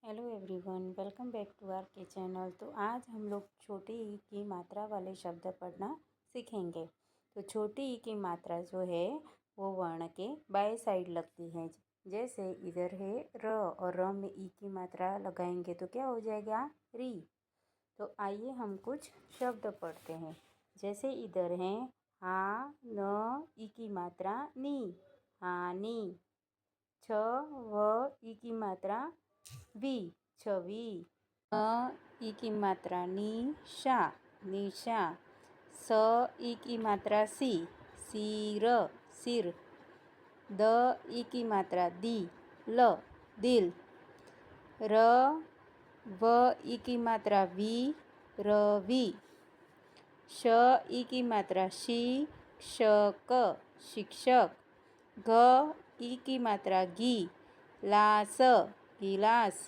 Hello everyone, welcome back to our K channel. तो आज हम लोग छोटी ई की मात्रा वाले शब्द पढ़ना सीखेंगे। तो छोटी ई की मात्रा जो है वो वर्ण के बाएं साइड लगती है। जैसे इधर है र और र में ई की मात्रा लगाएंगे तो क्या हो जाएगा री। तो आइए हम कुछ शब्द पढ़ते हैं। जैसे इधर है हा न ई की मात्रा नी, हानी। छ व ई की मात्रा वी, छवि। ई की मात्रा नी शा, निशा। स ई की मात्रा सी, सिर, सिर। द ई की मात्रा दी, ल, दिल। र व ई की मात्रा वी, रवि। श ई की मात्रा शी, क्षक, शिक्षक। घ ई की मात्रा गी, लास, गिलास।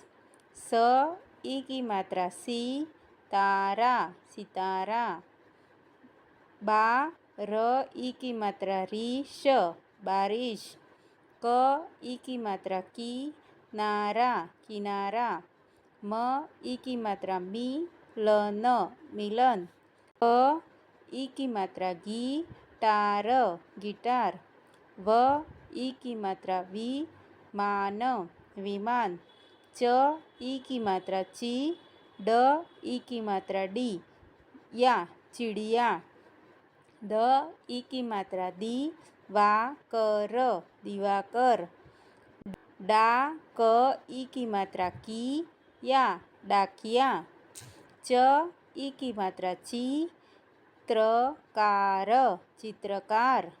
स ई की मात्रा सी, तारा, सितारा। बा र ई की मात्रा री, श, बारिश। क ई की मात्रा की, नारा, किनारा। म ई की मात्रा मी, लन, मिलन। प ई की मात्रा गी, टार, गिटार। व ई की मात्रा वी, मान, विमान। च ई की मात्रा ची, ड ई की मात्रा डी, या, चिड़िया। द ई की मात्रा दी, वा कर, दिवाकर। डा क ई की मात्रा की, या, डाकिया। च ई की मात्रा ची, त्रकार, चित्रकार।